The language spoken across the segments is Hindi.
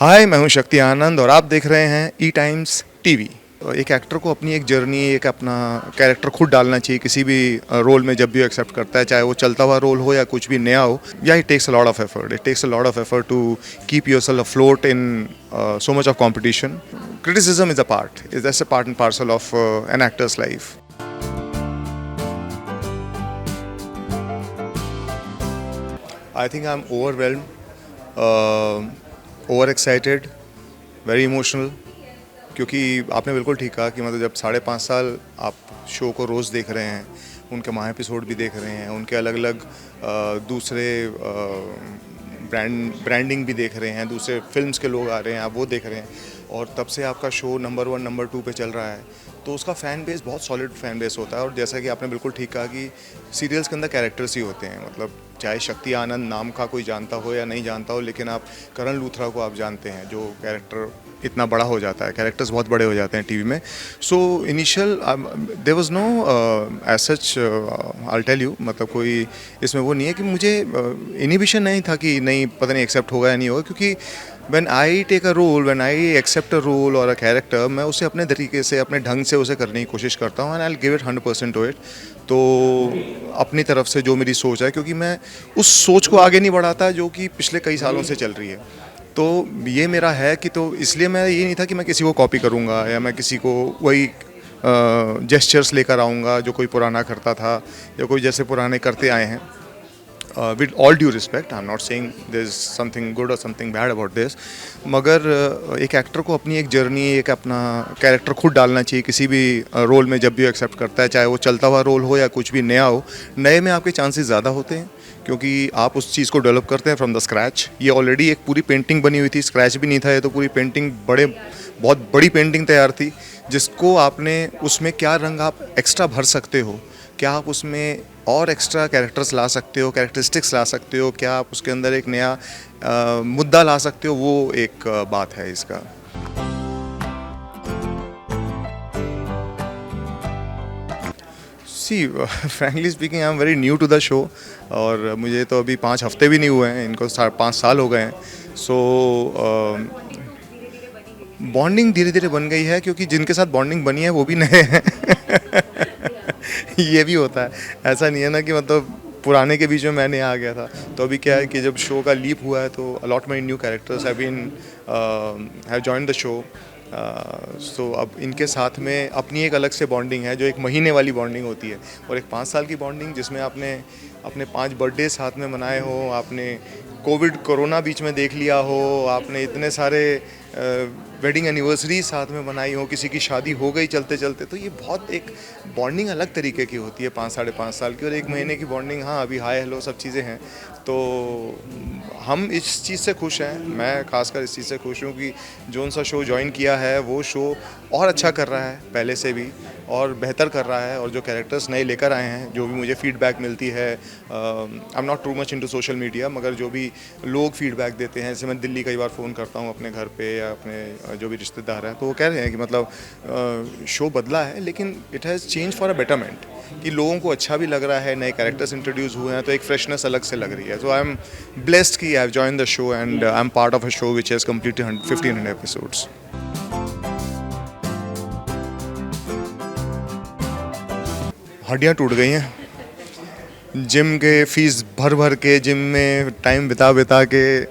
हाय, मैं हूं शक्ति आनंद और आप देख रहे हैं ई टाइम्स टीवी। एक एक्टर को अपनी एक जर्नी, एक अपना कैरेक्टर खुद डालना चाहिए किसी भी रोल में जब भी वो एक्सेप्ट करता है, चाहे वो चलता हुआ रोल हो या कुछ भी नया हो। या it takes a lot of effort, it takes a lot of effort to keep yourself afloat in so much of competition. Criticism is a part, is that's a part and parcel of an actor's life. I think I am overwhelmed, over excited, very emotional. क्योंकि आपने बिल्कुल ठीक कहा कि मतलब जब 5.5 साल आप शो को रोज़ देख रहे हैं, उनके माह एपिसोड भी देख रहे हैं, उनके अलग अलग दूसरे ब्रांडिंग भी देख रहे हैं, दूसरे फिल्म्स के लोग आ रहे हैं, आप वो देख रहे हैं, और तब से आपका शो नंबर 1 नंबर 2 पे चल रहा है, तो उसका फ़ैन बेस बहुत सॉलिड फ़ैन बेस होता है। और जैसा कि आपने बिल्कुल ठीक कहा कि सीरियल्स के अंदर कैरेक्टर्स ही होते हैं। मतलब चाहे शक्ति आनंद नाम का कोई जानता हो या नहीं जानता हो, लेकिन आप करण लूथरा को आप जानते हैं, जो कैरेक्टर इतना बड़ा हो जाता है, कैरेक्टर्स बहुत बड़े हो जाते हैं टीवी में। So initial there was no as such, I tell you, मतलब कोई इसमें वो नहीं है कि मुझे इनिबिशन नहीं था कि नहीं पता नहीं एक्सेप्ट होगा या नहीं होगा, क्योंकि when I take a role, when I accept a role और अ कैरेक्टर, मैं उसे अपने तरीके से, अपने ढंग से उसे करने की कोशिश करता हूँ, and I will give it 100% to it. तो अपनी तरफ से जो मेरी सोच है, क्योंकि मैं उस सोच को आगे नहीं बढ़ाता जो कि पिछले कई सालों से चल रही है, तो ये मेरा है कि, तो इसलिए मैं ये नहीं था कि मैं किसी को कॉपी करूँगा या मैं किसी को वही जेस्चर्स लेकर आऊँगा जो कोई पुराना करता था या कोई जैसे पुराने करते आए हैं। With all due respect, I am not saying there is something good और समथिंग बैड अबाउट दिस, मगर एक एक्टर को अपनी एक जर्नी, एक अपना कैरेक्टर खुद डालना चाहिए किसी भी रोल में जब भी वो एक्सेप्ट करता है, चाहे वो चलता हुआ रोल हो या कुछ भी नया हो। नए में आपके चांसेस ज़्यादा होते हैं, क्योंकि आप उस चीज़ को डेवलप करते हैं फ्रॉम द स्क्रैच। ये ऑलरेडी एक पूरी पेंटिंग बनी हुई थी, स्क्रैच भी नहीं था ये, तो पूरी पेंटिंग, बहुत बड़ी पेंटिंग तैयार थी, जिसको आपने उसमें क्या रंग आप एक्स्ट्रा भर सकते हो, क्या आप उसमें और एक्स्ट्रा कैरेक्टर्स ला सकते हो, कैरेक्टरिस्टिक्स ला सकते हो, क्या आप उसके अंदर एक नया मुद्दा ला सकते हो, वो एक बात है इसका। See frankly speaking, I am very new to the show, और मुझे तो अभी 5 हफ्ते भी नहीं हुए हैं, इनको 5 साल हो गए हैं। सो बॉन्डिंग धीरे धीरे बन गई है, क्योंकि जिनके साथ बॉन्डिंग बनी है वो भी नए हैं। ये भी होता है, ऐसा नहीं है ना कि मतलब पुराने के बीच में मैं नया आ गया था। तो अभी क्या है कि जब शो का लीप हुआ है, तो a lot my new characters have joined the show. So अब इनके साथ में अपनी एक अलग से बॉन्डिंग है, जो एक महीने वाली बॉन्डिंग होती है, और एक 5 साल की बॉन्डिंग जिसमें आपने अपने 5 बर्थडे साथ में मनाए हो, आपने कोरोना बीच में देख लिया हो, आपने इतने सारे वेडिंग एनिवर्सरी साथ में बनाई हो, किसी की शादी हो गई चलते चलते, तो ये बहुत एक बॉन्डिंग अलग तरीके की होती है 5-5.5 साल की। और 1 महीने की बॉन्डिंग, हाँ अभी हाय हेलो सब चीज़ें हैं, तो हम इस चीज़ से खुश हैं। मैं खासकर इस चीज़ से खुश हूँ कि जो सा शो ज्वाइन किया है वो शो और अच्छा कर रहा है पहले से भी, और बेहतर कर रहा है, और जो कैरेक्टर्स नए लेकर आए हैं, जो भी मुझे फीडबैक मिलती है, आई am not too much into social media, मगर जो भी लोग फीडबैक देते हैं, जैसे मैं दिल्ली कई बार फ़ोन करता हूँ अपने घर पे या अपने जो भी रिश्तेदार हैं, तो वो कह रहे हैं कि मतलब शो बदला है, लेकिन it has change for a betterment, कि लोगों को अच्छा भी लग रहा है, नए कैरेक्टर्स इंट्रोड्यूस हुए हैं, तो एक फ्रेशनेस अलग से लग रही है। सो आई एम ब्लेस्ड कि I have join the show, and I am part of a show which has completed 1500 episodes. हड्डियाँ टूट गई हैं। जिम के फीस भर भर के, जिम में टाइम बिता बिता के,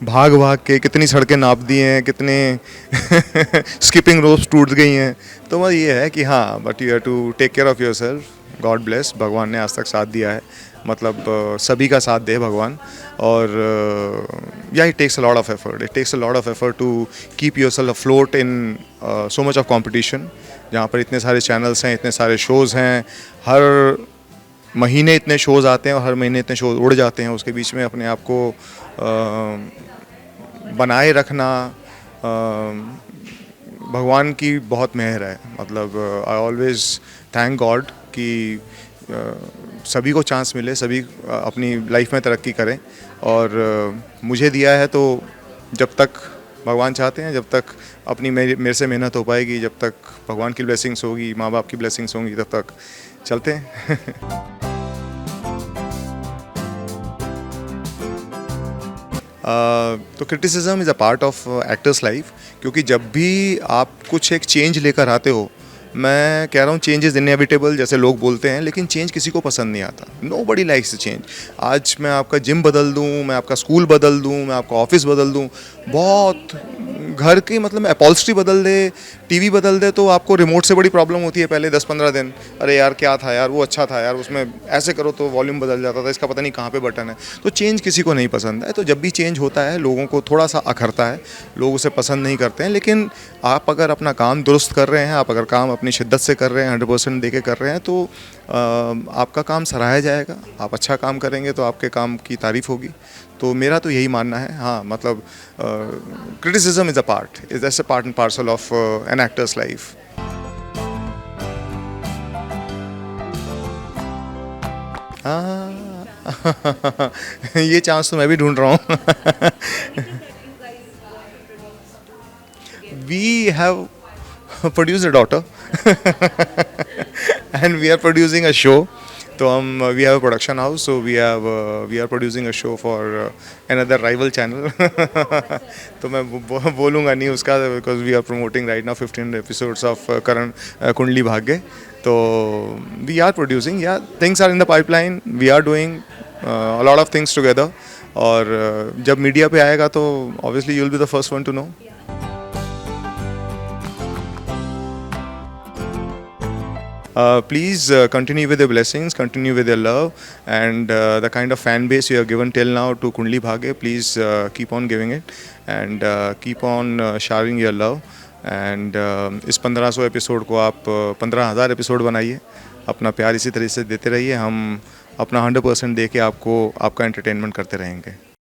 भाग भाग के कितनी सड़कें नाप दी हैं, कितने स्किपिंग रोप्स टूट गई हैं। तो वह ये है कि हाँ, but you have to take care of yourself. God bless, भगवान ने आज तक साथ दिया है, मतलब सभी का साथ दे भगवान। और या it takes a lot of effort, it takes a lot of effort to keep yourself afloat in so much of competition, जहाँ पर इतने सारे चैनल्स हैं, इतने सारे शोज़ हैं, हर महीने इतने शोज़ आते हैं और हर महीने इतने शोज़ उड़ जाते हैं। उसके बीच में अपने आप को बनाए रखना भगवान की बहुत मेहर है। मतलब आई ऑलवेज़ थैंक गॉड कि सभी को चांस मिले, सभी अपनी लाइफ में तरक्की करें, और मुझे दिया है, तो जब तक भगवान चाहते हैं, जब तक अपनी मेरे से मेहनत हो पाएगी, जब तक भगवान की ब्लेसिंग्स होगी, माँ बाप की ब्लेसिंग्स होंगी, तब तक चलते हैं। तो criticism is a part of actors life, क्योंकि जब भी आप कुछ एक चेंज लेकर आते हो, मैं कह रहा हूँ चेंज इज़ इनएविटेबल जैसे लोग बोलते हैं, लेकिन चेंज किसी को पसंद नहीं आता। नो बडी लाइक्स चेंज। आज मैं आपका जिम बदल दूँ, मैं आपका स्कूल बदल दूँ, मैं आपका ऑफिस बदल दूँ, बहुत घर की मतलब अपॉल्स्ट्री बदल दे, टीवी बदल दे, तो आपको रिमोट से बड़ी प्रॉब्लम होती है पहले 10-15 दिन। अरे यार क्या था यार, वो अच्छा था यार, उसमें ऐसे करो तो वॉल्यूम बदल जाता था, इसका पता नहीं कहाँ पे बटन है। तो चेंज किसी को नहीं पसंद है। तो जब भी चेंज होता है लोगों को थोड़ा सा अखरता है, लोग उसे पसंद नहीं करते हैं। लेकिन आप अगर अपना काम दुरुस्त कर रहे हैं, आप अगर काम अपनी शिद्दत से कर रहे हैं, 100% दे के कर रहे हैं, तो आपका काम सराहा जाएगा। आप अच्छा काम करेंगे तो आपके काम की तारीफ़ होगी। तो मेरा तो यही मानना है। हाँ, मतलब criticism is a part and parcel of an actor's life. हाँ ये चांस तो मैं भी ढूंढ रहा हूँ। We have produced a daughter and we are producing a show. तो हम we have a production house, so we are producing a show for another rival channel. तो मैं बोलूँगा नहीं उसका, because we are promoting right now 15 episodes of Karan Kundali Bhagya. तो we are producing, yeah, things are in the pipeline. We are doing a lot of things together. और जब मीडिया पे आएगा तो obviously you'll be the first one to know. Please continue with your blessings, continue with your love, and the kind of fan base you have given till now to Kundli Bhagya. Please keep on giving it, and keep on showering your love. And इस 1500 एपिसोड को आप 15,000 एपिसोड बनाइए, अपना प्यार इसी तरह से देते रहिए। हम अपना 100% दे के आपको आपका एंटरटेनमेंट करते रहेंगे।